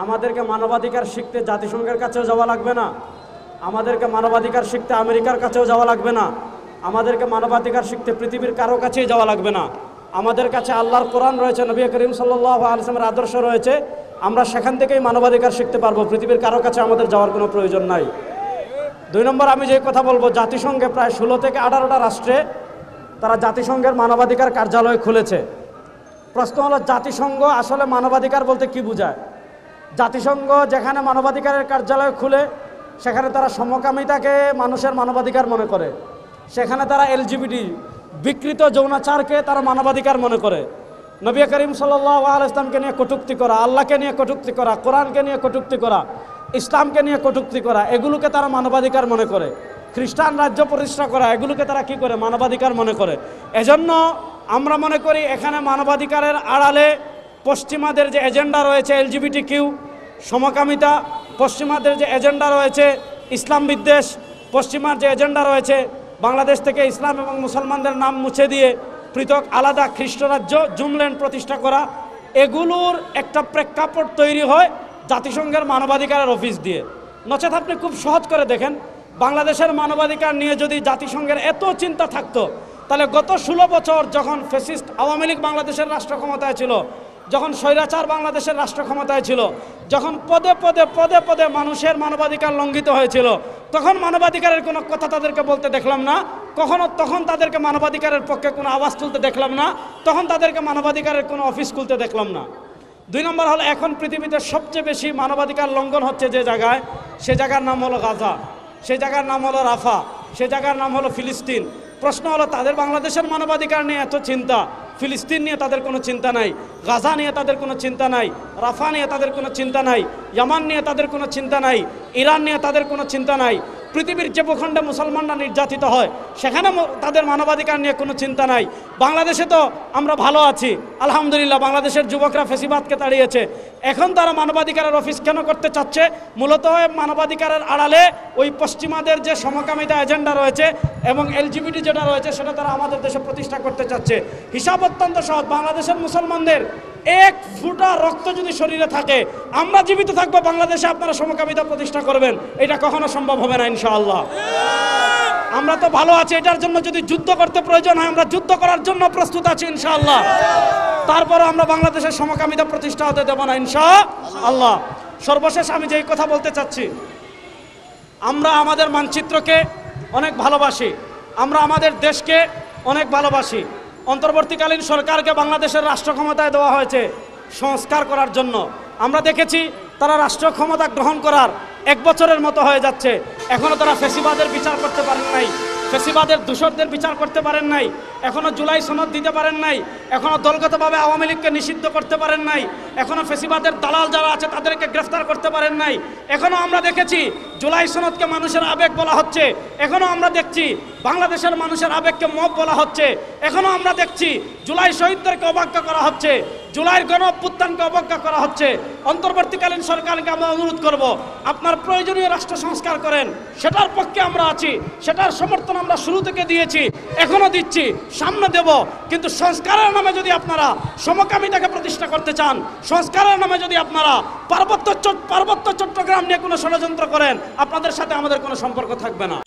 আমাদেরকে মানবাধিকার শিখতে জাতিসংঘের কাছেও যাওয়া লাগবে না, আমাদেরকে মানবাধিকার শিখতে আমেরিকার কাছেও যাওয়া লাগবে না, আমাদেরকে মানবাধিকার শিখতে পৃথিবীর কারো কাছেই যাওয়া লাগবে না। আমাদের কাছে আল্লাহর কোরআন রয়েছে, নবী করিম সাল্লাল্লাহু আলাইহি ওয়াসাল্লামের আদর্শ রয়েছে। আমরা সেখান থেকেই মানবাধিকার শিখতে পারবো, পৃথিবীর কারো কাছে আমাদের যাওয়ার কোনো প্রয়োজন নাই। 2 নম্বর, আমি যে কথা বলবো, জাতিসংঘে প্রায় 16 থেকে 18টা রাষ্ট্রে তারা জাতিসংঘের মানবাধিকার কার্যালয় খুলেছে। প্রশ্ন হলো, জাতিসংঘ আসলে মানবাধিকার বলতে কি বোঝায়? জাতিসংঘ যেখানে মানবাধিকারের কার্যালয় খুলে সেখানে তারা সমকামিতাকে মানুষের মানবাধিকার মনে করে, সেখানে তারা এলজিবিটি বিকৃত যৌনাচারকে তারা মানবাধিকার মনে করে। নবী করিম সাল্লাল্লাহু আলাইহি ওয়াসাল্লামকে নিয়ে কটূক্তি করা, আল্লাহকে নিয়ে কটূক্তি করা, কোরআনকে নিয়ে কটূক্তি করা, ইসলামকে নিয়ে কটূক্তি করা, এগুলোকে তারা মানবাধিকার মনে করে। খ্রিস্টান রাজ্য প্রতিষ্ঠা করা, এগুলোকে তারা কি করে? মানবাধিকার মনে করে। এজন্য আমরা মনে করি এখানে মানবাধিকারের আড়ালে পশ্চিমাদের যে এজেন্ডা রয়েছে, এলজিবিটি কিউ, সমকামিতা, পশ্চিমাদের যে এজেন্ডা রয়েছে ইসলাম বিদ্বেষ, পশ্চিমার যে এজেন্ডা রয়েছে বাংলাদেশ থেকে ইসলাম এবং মুসলমানদের নাম মুছে দিয়ে পৃথক আলাদা খ্রিস্ট রাজ্য জুমল্যান্ড প্রতিষ্ঠা করা, এগুলোর একটা প্রেক্ষাপট তৈরি হয় জাতিসংঘের মানবাধিকারের অফিস দিয়ে। নচেত আপনি খুব সহজ করে দেখেন, বাংলাদেশের মানবাধিকার নিয়ে যদি জাতিসংঘের এত চিন্তা থাকতো, তাহলে গত 16 বছর যখন ফ্যাসিস্ট আওয়ামী লীগ বাংলাদেশের রাষ্ট্র ক্ষমতায় ছিল, যখন স্বৈরাচার বাংলাদেশের রাষ্ট্র ক্ষমতায় ছিল, যখন পদে পদে পদে পদে মানুষের মানবাধিকার লঙ্ঘিত হয়েছিল, তখন মানবাধিকারের কোনো কথা তাদেরকে বলতে দেখলাম না, তখন তাদেরকে মানবাধিকারের পক্ষে কোনো আওয়াজ তুলতে দেখলাম না, তখন তাদেরকে মানবাধিকারের কোনো অফিস খুলতে দেখলাম না। 2 নম্বর হলো, এখন পৃথিবীতে সবচেয়ে বেশি মানবাধিকার লঙ্ঘন হচ্ছে যে জায়গায়, সে জায়গার নাম হলো গাজা, সে জায়গার নাম হলো রাফা, সে জায়গার নাম হলো ফিলিস্তিন। প্রশ্ন হলো, তাদের বাংলাদেশের মানবাধিকার নিয়ে এত চিন্তা, ফিলিস্তিন নিয়ে তাদের কোনো চিন্তা নাই, গাজা নিয়ে তাদের কোনো চিন্তা নাই, রাফা নিয়ে তাদের কোনো চিন্তা নাই, ইয়ামান নিয়ে তাদের কোনো চিন্তা নাই, ইরান নিয়ে তাদের কোনো চিন্তা নাই। পৃথিবীর যে ভূখণ্ডে মুসলমানরা নির্যাতিত হয় সেখানে তাদের মানবাধিকার নিয়ে কোনো চিন্তা নাই। বাংলাদেশে তো আমরা ভালো আছি আলহামদুলিল্লাহ, বাংলাদেশের যুবকরা ফেসিবাদকে তাড়িয়েছে। এখন তারা মানবাধিকারের অফিস কেন করতে চাচ্ছে? মূলত মানবাধিকারের আড়ালে ওই পশ্চিমাদের যে সমকামিতা এজেন্ডা রয়েছে এবং এলজিবিটি যেটা রয়েছে সেটা তারা আমাদের দেশে প্রতিষ্ঠা করতে চাচ্ছে। হিসাব অত্যন্ত সহজ, বাংলাদেশের মুসলমানদের 1 ফোঁটা রক্ত যদি শরীরে থাকে, আমরা জীবিত থাকবো, বাংলাদেশে আপনারা সমকামিতা প্রতিষ্ঠা করবেন, এটা কখনো সম্ভব হবে না ইনশাআল্লাহ। আমরা তো ভালো আছি, এটার জন্য যদি যুদ্ধ করতে প্রয়োজন হয় আমরা যুদ্ধ করার জন্য প্রস্তুত আছি ইনশাআল্লাহ। তারপরে আমরা বাংলাদেশের সমকামিতা প্রতিষ্ঠা হতে দেব না ইনশাআল্লাহ। সর্বশেষ আমি যেই কথা বলতে চাচ্ছি, আমরা আমাদের মানচিত্রকে অনেক ভালোবাসি, আমরা আমাদের দেশকে অনেক ভালোবাসি। অন্তর্বর্তীকালীন সরকারকে বাংলাদেশের রাষ্ট্র ক্ষমতায় দেওয়া হয়েছে সংস্কার করার জন্য। আমরা দেখেছি তারা রাষ্ট্র ক্ষমতা গ্রহণ করার 1 বছরের মতো হয়ে যাচ্ছে, এখনও তারা ফ্যাসিবাদের বিচার করতে পারেন নাই, ফ্যাসিবাদের দূষরদের বিচার করতে পারেন নাই, এখনও জুলাই সনদ দিতে পারেন নাই, এখনও দলগতভাবে আওয়ামী লীগকে নিষিদ্ধ করতে পারেন নাই, এখনও ফ্যাসিবাদের দালাল যারা আছে তাদেরকে গ্রেফতার করতে পারেন নাই। এখনও আমরা দেখেছি জুলাই সনদকে মানুষের আবেগ বলা হচ্ছে, এখনও আমরা দেখছি বাংলাদেশের মানুষের আবেগকে মব বলা হচ্ছে, এখনও আমরা দেখছি জুলাই শহীদদেরকে অবজ্ঞা করা হচ্ছে, জুলাইয়ের গণ অভ্যুত্থানকে অবজ্ঞা করা হচ্ছে। অন্তর্বর্তীকালীন সরকারকে আমরা অনুরোধ করব, আপনার প্রয়োজনীয় রাষ্ট্র সংস্কার করেন, সেটার পক্ষে আমরা আছি, সেটার সমর্থন আমরা শুরু থেকে দিয়েছি, এখনো দিচ্ছি, সামনে দেব। কিন্তু সংস্কারের নামে যদি আপনারা সমকামিতাকে প্রতিষ্ঠা করতে চান, সংস্কারের নামে যদি আপনারা পার্বত্য চট্টগ্রাম নিয়ে কোনো ষড়যন্ত্র করেন, আপনাদের সাথে আমাদের কোনো সম্পর্ক থাকবে না।